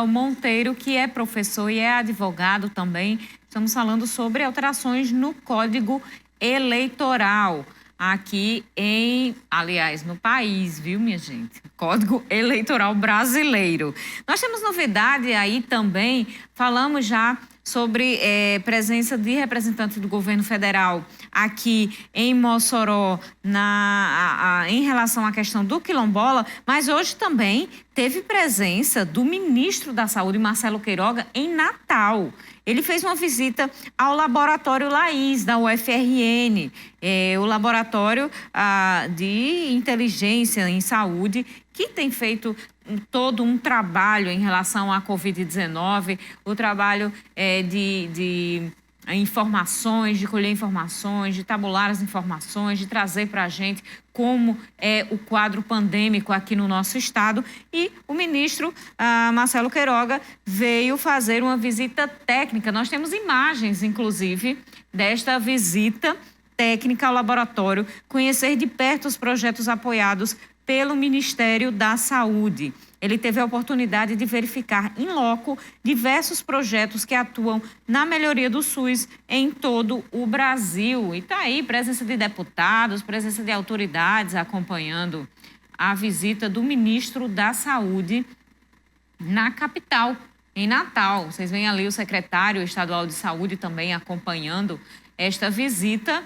Daniel Monteiro, que é professor e é advogado também. Estamos falando sobre alterações no Código Eleitoral aqui aliás, no país, viu, minha gente? Código Eleitoral brasileiro. Nós temos novidade aí também, falamos já sobre presença de representantes do governo federal aqui em Mossoró em relação à questão do quilombola, mas hoje também teve presença do ministro da Saúde, Marcelo Queiroga, em Natal. Ele fez uma visita ao Laboratório Laís, da UFRN, o laboratório de inteligência em saúde, que tem feito todo um trabalho em relação à Covid-19, o trabalho de informações, de colher informações, de tabular as informações, de trazer para a gente como é o quadro pandêmico aqui no nosso estado. E o ministro Marcelo Queiroga veio fazer uma visita técnica. Nós temos imagens, inclusive, desta visita técnica ao laboratório, conhecer de perto os projetos apoiados pelo Ministério da Saúde. Ele teve a oportunidade de verificar em loco diversos projetos que atuam na melhoria do SUS em todo o Brasil. E está aí presença de deputados, presença de autoridades acompanhando a visita do ministro da Saúde na capital, em Natal. Vocês veem ali o secretário estadual de saúde também acompanhando esta visita.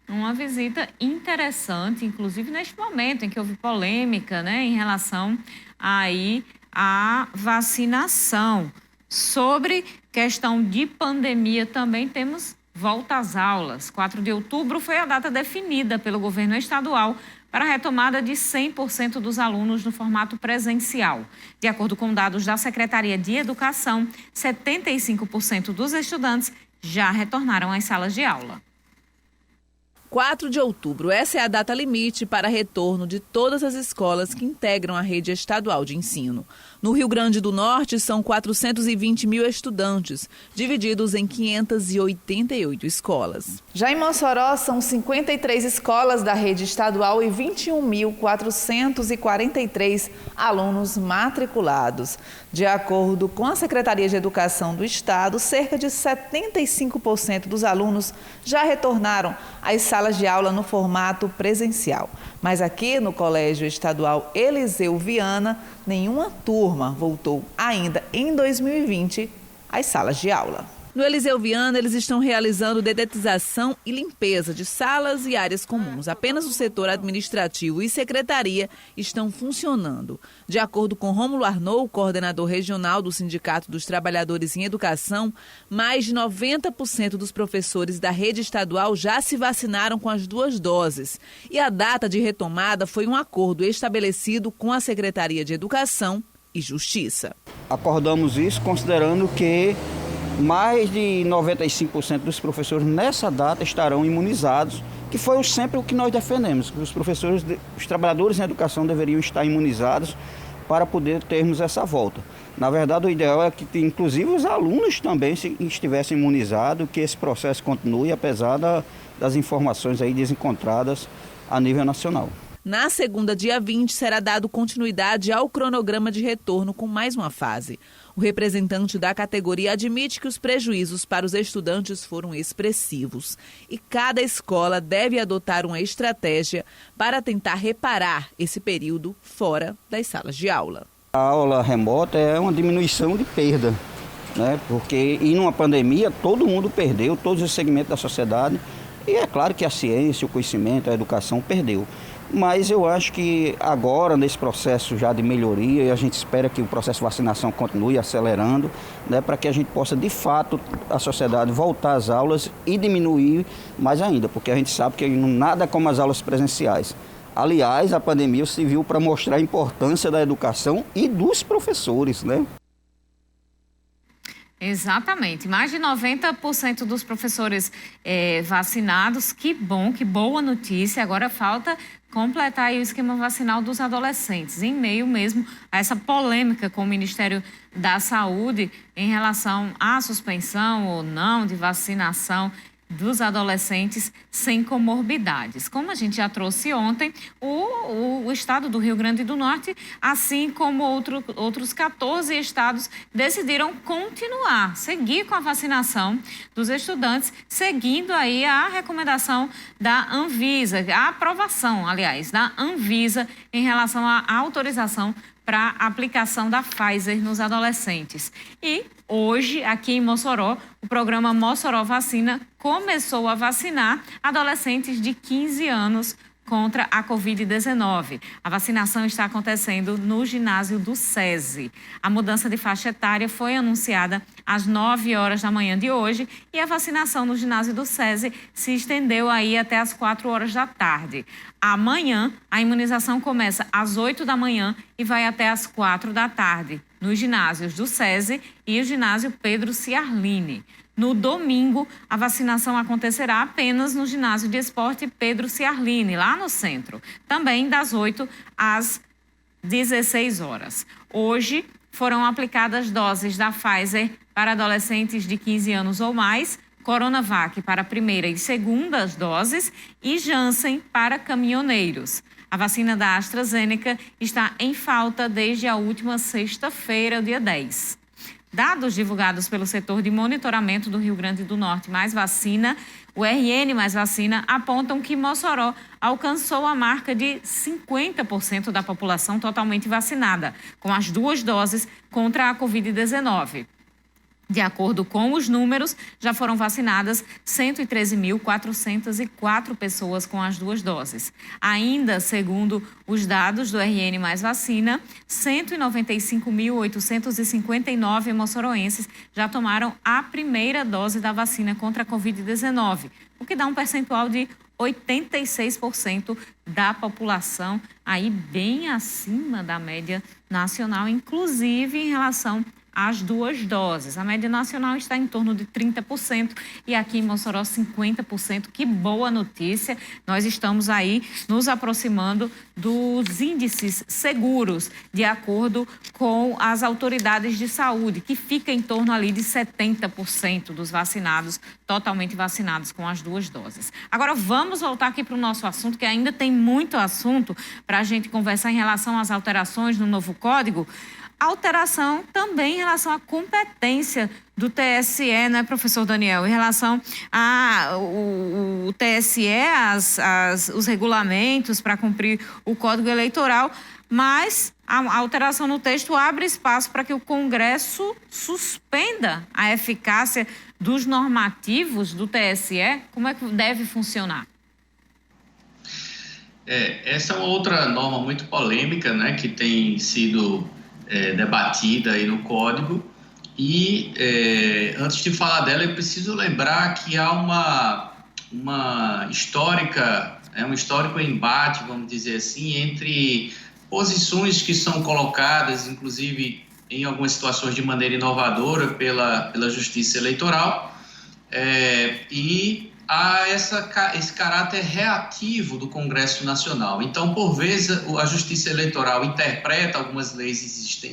Uma visita interessante, inclusive neste momento em que houve polêmica, né, em relação aí à vacinação. Sobre questão de pandemia também temos volta às aulas. 4 de outubro foi a data definida pelo governo estadual para a retomada de 100% dos alunos no formato presencial. De acordo com dados da Secretaria de Educação, 75% dos estudantes já retornaram às salas de aula. 4 de outubro, essa é a data limite para retorno de todas as escolas que integram a rede estadual de ensino. No Rio Grande do Norte, são 420 mil estudantes, divididos em 588 escolas. Já em Mossoró, são 53 escolas da rede estadual e 21.443 alunos matriculados. De acordo com a Secretaria de Educação do Estado, cerca de 75% dos alunos já retornaram às salas de aula no formato presencial. Mas aqui no Colégio Estadual Eliseu Viana, nenhuma turma voltou ainda em 2020 às salas de aula. No Eliseu Viana, eles estão realizando dedetização e limpeza de salas e áreas comuns. Apenas o setor administrativo e secretaria estão funcionando. De acordo com Rômulo Arnaud, coordenador regional do Sindicato dos Trabalhadores em Educação, mais de 90% dos professores da rede estadual já se vacinaram com as 2 doses. E a data de retomada foi um acordo estabelecido com a Secretaria de Educação e Justiça. Acordamos isso considerando que mais de 95% dos professores nessa data estarão imunizados, que foi sempre o que nós defendemos, que os professores, os trabalhadores em educação deveriam estar imunizados para poder termos essa volta. Na verdade, o ideal é que, inclusive, os alunos também estivessem imunizados, que esse processo continue, apesar das informações aí desencontradas a nível nacional. Na segunda, dia 20, será dado continuidade ao cronograma de retorno com mais uma fase. O representante da categoria admite que os prejuízos para os estudantes foram expressivos e cada escola deve adotar uma estratégia para tentar reparar esse período fora das salas de aula. A aula remota é uma diminuição de perda, né? Porque numa pandemia todo mundo perdeu, todos os segmentos da sociedade, e é claro que a ciência, o conhecimento, a educação perdeu. Mas eu acho que agora, nesse processo já de melhoria, e a gente espera que o processo de vacinação continue acelerando, né, para que a gente possa, de fato, a sociedade voltar às aulas e diminuir mais ainda, porque a gente sabe que nada como as aulas presenciais. Aliás, a pandemia serviu para mostrar a importância da educação e dos professores, né? Exatamente. Mais de 90% dos professores vacinados. Que bom, que boa notícia. Agora falta completar aí o esquema vacinal dos adolescentes, em meio mesmo a essa polêmica com o Ministério da Saúde em relação à suspensão ou não de vacinação dos adolescentes sem comorbidades. Como a gente já trouxe ontem, o estado do Rio Grande do Norte, assim como outros 14 estados, decidiram seguir com a vacinação dos estudantes, seguindo aí a recomendação da Anvisa, a aprovação, aliás, da Anvisa em relação à autorização para a aplicação da Pfizer nos adolescentes. E hoje, aqui em Mossoró, o programa Mossoró Vacina começou a vacinar adolescentes de 15 anos contra a Covid-19. A vacinação está acontecendo no ginásio do SESI. A mudança de faixa etária foi anunciada às 9 horas da manhã de hoje e a vacinação no ginásio do SESI se estendeu aí até às 4 horas da tarde. Amanhã, a imunização começa às 8 da manhã e vai até às 4 da tarde, nos ginásios do SESI e o ginásio Pedro Ciarline. No domingo, a vacinação acontecerá apenas no ginásio de esporte Pedro Ciarline, lá no centro, também das 8 às 16 horas. Hoje, foram aplicadas doses da Pfizer para adolescentes de 15 anos ou mais, Coronavac para a primeira e segundas doses e Janssen para caminhoneiros. A vacina da AstraZeneca está em falta desde a última sexta-feira, dia 10. Dados divulgados pelo setor de monitoramento do Rio Grande do Norte Mais Vacina, o RN Mais Vacina, apontam que Mossoró alcançou a marca de 50% da população totalmente vacinada, com as 2 doses contra a Covid-19. De acordo com os números, já foram vacinadas 113.404 pessoas com as 2 doses. Ainda, segundo os dados do RN Mais Vacina, 195.859 moçoroenses já tomaram a primeira dose da vacina contra a Covid-19, o que dá um percentual de 86% da população, aí bem acima da média nacional, inclusive em relação às 2 doses. A média nacional está em torno de 30% e aqui em Mossoró 50%. Que boa notícia! Nós estamos aí nos aproximando dos índices seguros, de acordo com as autoridades de saúde, que fica em torno ali de 70% dos vacinados, totalmente vacinados com as 2 doses. Agora vamos voltar aqui para o nosso assunto, que ainda tem muito assunto para a gente conversar em relação às alterações no novo código. Alteração também em relação à competência do TSE, né, professor Daniel? Em relação ao TSE, os regulamentos para cumprir o Código Eleitoral, mas a alteração no texto abre espaço para que o Congresso suspenda a eficácia dos normativos do TSE. Como é que deve funcionar? Essa é uma outra norma muito polêmica, né, que tem sido debatida aí no Código e antes de falar dela eu preciso lembrar que há um histórico embate, vamos dizer assim, entre posições que são colocadas, inclusive em algumas situações de maneira inovadora pela Justiça Eleitoral e há esse caráter reativo do Congresso Nacional. Então, por vezes, a Justiça Eleitoral interpreta algumas leis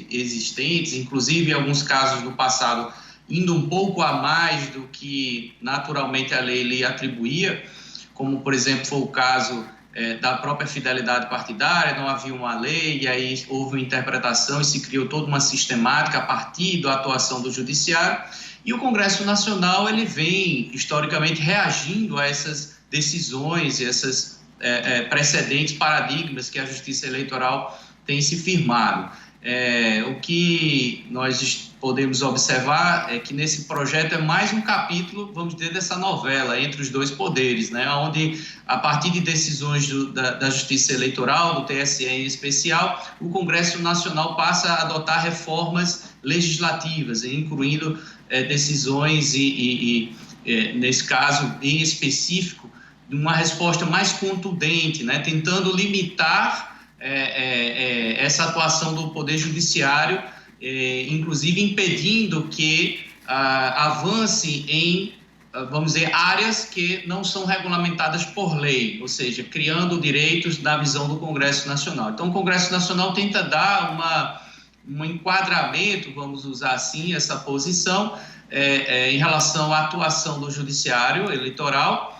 existentes, inclusive em alguns casos do passado, indo um pouco a mais do que naturalmente a lei lhe atribuía, como, por exemplo, foi o caso da própria fidelidade partidária, não havia uma lei, e aí houve uma interpretação e se criou toda uma sistemática a partir da atuação do Judiciário. E o Congresso Nacional ele vem, historicamente, reagindo a essas decisões, essas precedentes paradigmas que a Justiça Eleitoral tem se firmado. O que nós podemos observar é que nesse projeto é mais um capítulo, vamos dizer, dessa novela entre os 2 poderes, né? Onde, a partir de decisões da Justiça Eleitoral, do TSE em especial, o Congresso Nacional passa a adotar reformas legislativas, incluindo decisões e nesse caso em específico, uma resposta mais contundente, né? Tentando limitar essa atuação do Poder Judiciário, inclusive impedindo que avance em, vamos dizer, áreas que não são regulamentadas por lei, ou seja, criando direitos na visão do Congresso Nacional. Então, o Congresso Nacional tenta dar um enquadramento, vamos usar assim, essa posição, em relação à atuação do judiciário eleitoral,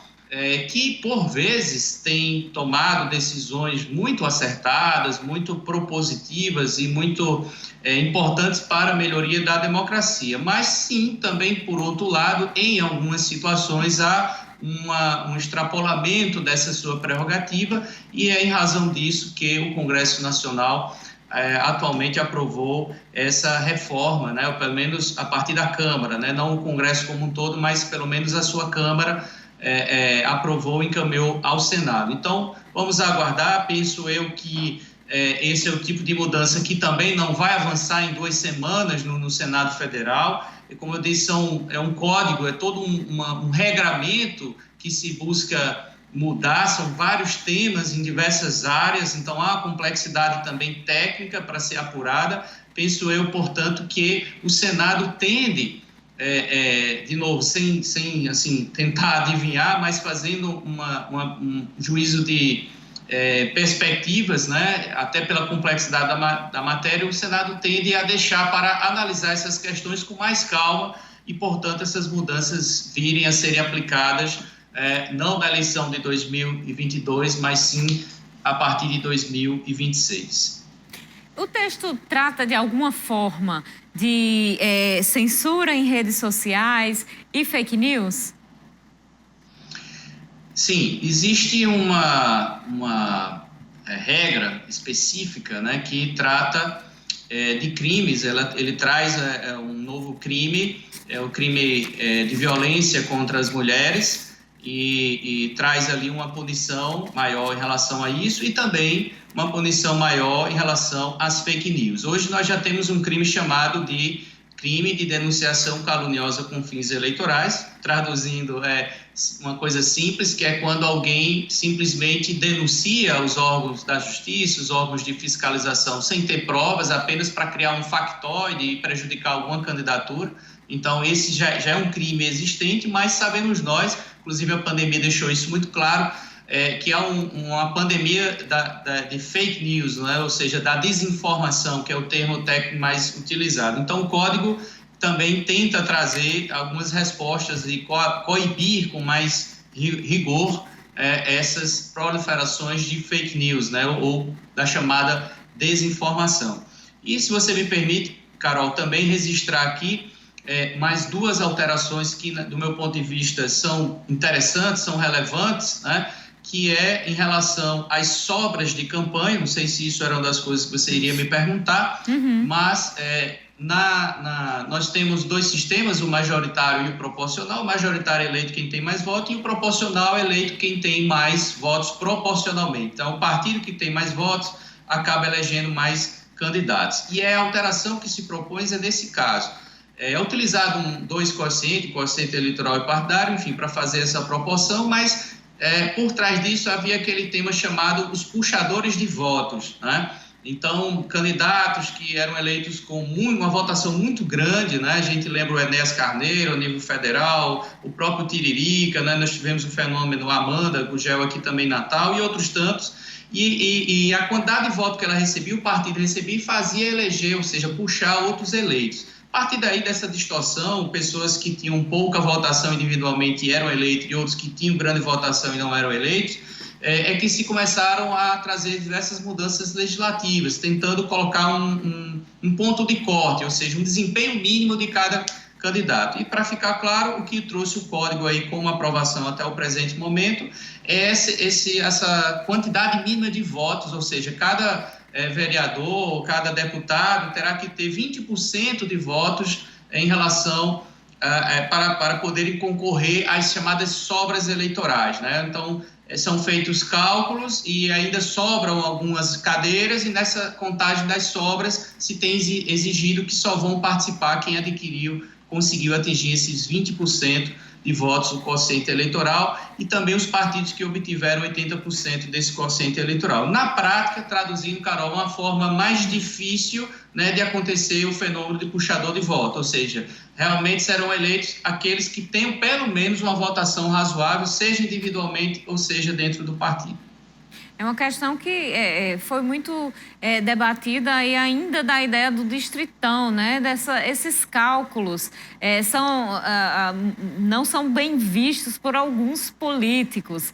que, por vezes, tem tomado decisões muito acertadas, muito propositivas e muito importantes para a melhoria da democracia. Mas, sim, também, por outro lado, em algumas situações há um extrapolamento dessa sua prerrogativa, e é em razão disso que o Congresso Nacional atualmente aprovou essa reforma, né, ou pelo menos a partir da Câmara, né, não o Congresso como um todo, mas pelo menos a sua Câmara aprovou e encaminhou ao Senado. Então, vamos aguardar. Penso eu que esse é o tipo de mudança que também não vai avançar em 2 semanas no Senado Federal. E, como eu disse, é um código, é todo um regramento que se busca mudar, são vários temas em diversas áreas, então há uma complexidade também técnica para ser apurada. Penso eu, portanto, que o Senado tende, de novo, sem assim, tentar adivinhar, mas fazendo um juízo de perspectivas, né, até pela complexidade da matéria, o Senado tende a deixar para analisar essas questões com mais calma e, portanto, essas mudanças virem a serem aplicadas não na eleição de 2022, mas sim a partir de 2026. O texto trata de alguma forma de censura em redes sociais e fake news? Sim, existe uma regra específica, né, que trata de crimes. Ele traz um novo crime, o crime de violência contra as mulheres, e traz ali uma punição maior em relação a isso e também uma punição maior em relação às fake news. Hoje nós já temos um crime chamado de crime de denunciação caluniosa com fins eleitorais, traduzindo uma coisa simples, que é quando alguém simplesmente denuncia os órgãos da justiça, os órgãos de fiscalização, sem ter provas, apenas para criar um factoide e prejudicar alguma candidatura. Então, esse já é um crime existente, mas sabemos nós, inclusive a pandemia deixou isso muito claro, que há uma pandemia de fake news, né? Ou seja, da desinformação, que é o termo técnico mais utilizado. Então, o Código também tenta trazer algumas respostas e coibir com mais rigor essas proliferações de fake news, né? Ou da chamada desinformação. E, se você me permite, Carol, também registrar aqui mais 2 alterações que, do meu ponto de vista, são interessantes, são relevantes, né? Que é em relação às sobras de campanha. Não sei se isso era uma das coisas que você iria me perguntar, mas nós temos 2 sistemas, o majoritário e o proporcional. O majoritário é eleito quem tem mais votos e o proporcional é eleito quem tem mais votos proporcionalmente. Então, o partido que tem mais votos acaba elegendo mais candidatos. E a alteração que se propõe nesse caso. É utilizado 2 quocientes, quociente eleitoral e partidário, enfim, para fazer essa proporção, mas por trás disso havia aquele tema chamado os puxadores de votos, né? Então, candidatos que eram eleitos com uma votação muito grande, né? A gente lembra o Enéas Carneiro, a nível federal, o próprio Tiririca, né? Nós tivemos o fenômeno Amanda Gugel aqui também em Natal e outros tantos. E a quantidade de voto que ela recebia, o partido recebia e fazia eleger, ou seja, puxar outros eleitos. A partir daí, dessa distorção, pessoas que tinham pouca votação individualmente eram eleitos e outros que tinham grande votação e não eram eleitos, que se começaram a trazer diversas mudanças legislativas, tentando colocar um ponto de corte, ou seja, um desempenho mínimo de cada candidato. E, para ficar claro, o que trouxe o Código aí como aprovação até o presente momento é essa quantidade mínima de votos, ou seja, cada vereador, cada deputado terá que ter 20% de votos em relação para poderem concorrer às chamadas sobras eleitorais, né? Então, são feitos cálculos e ainda sobram algumas cadeiras e nessa contagem das sobras se tem exigido que só vão participar quem conseguiu atingir esses 20% de votos do quociente eleitoral e também os partidos que obtiveram 80% desse quociente eleitoral. Na prática, traduzindo, Carol, uma forma mais difícil, né, de acontecer o fenômeno de puxador de voto, ou seja, realmente serão eleitos aqueles que tenham pelo menos uma votação razoável, seja individualmente ou seja dentro do partido. É uma questão que foi muito debatida e ainda da ideia do distritão, né? Esses cálculos não são bem vistos por alguns políticos.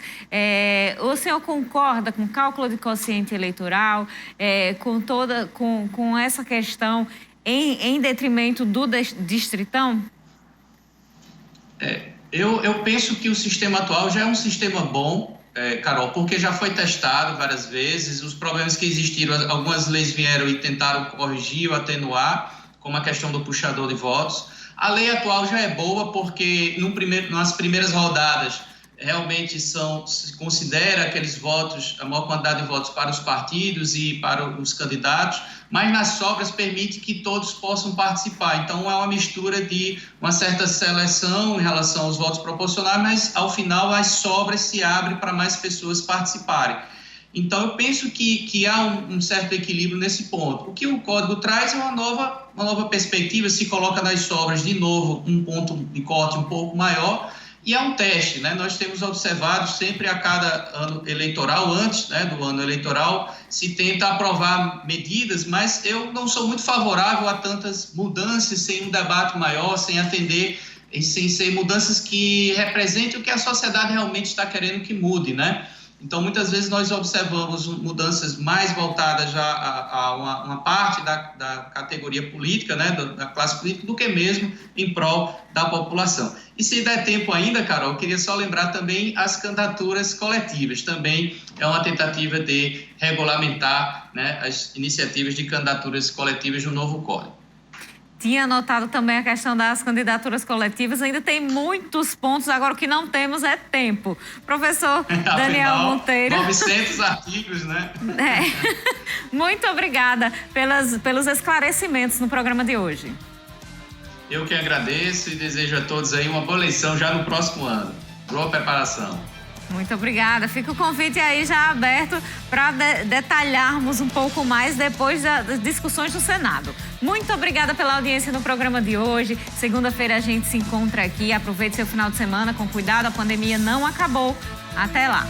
O senhor concorda com o cálculo de quociente eleitoral, com essa questão em detrimento do distritão? Eu penso que o sistema atual já é um sistema bom, Carol, porque já foi testado várias vezes, os problemas que existiram, algumas leis vieram e tentaram corrigir ou atenuar, como a questão do puxador de votos. A lei atual já é boa porque nas primeiras rodadas realmente se considera aqueles votos, a maior quantidade de votos para os partidos e para os candidatos, mas nas sobras permite que todos possam participar. Então é uma mistura de uma certa seleção em relação aos votos proporcionais, mas ao final as sobras se abrem para mais pessoas participarem. Então eu penso que há um certo equilíbrio nesse ponto. O que o Código traz é uma nova perspectiva, se coloca nas sobras de novo um ponto de corte um pouco maior. E é um teste, né? Nós temos observado sempre a cada ano eleitoral, antes, né, do ano eleitoral, se tenta aprovar medidas, mas eu não sou muito favorável a tantas mudanças sem um debate maior, sem atender, sem ser mudanças que representem o que a sociedade realmente está querendo que mude, né? Então, muitas vezes nós observamos mudanças mais voltadas já a uma parte da categoria política, né, da classe política, do que mesmo em prol da população. E se der tempo ainda, Carol, eu queria só lembrar também as candidaturas coletivas. Também é uma tentativa de regulamentar, né, as iniciativas de candidaturas coletivas no novo Código. Tinha anotado também a questão das candidaturas coletivas, ainda tem muitos pontos, agora o que não temos é tempo. Professor Daniel Afinal, Monteiro. 900 artigos, né? Muito obrigada pelos esclarecimentos no programa de hoje. Eu que agradeço e desejo a todos aí uma boa eleição já no próximo ano. Boa preparação. Muito obrigada. Fica o convite aí já aberto para detalharmos um pouco mais depois das discussões do Senado. Muito obrigada pela audiência no programa de hoje. Segunda-feira a gente se encontra aqui. Aproveite seu final de semana com cuidado, a pandemia não acabou. Até lá.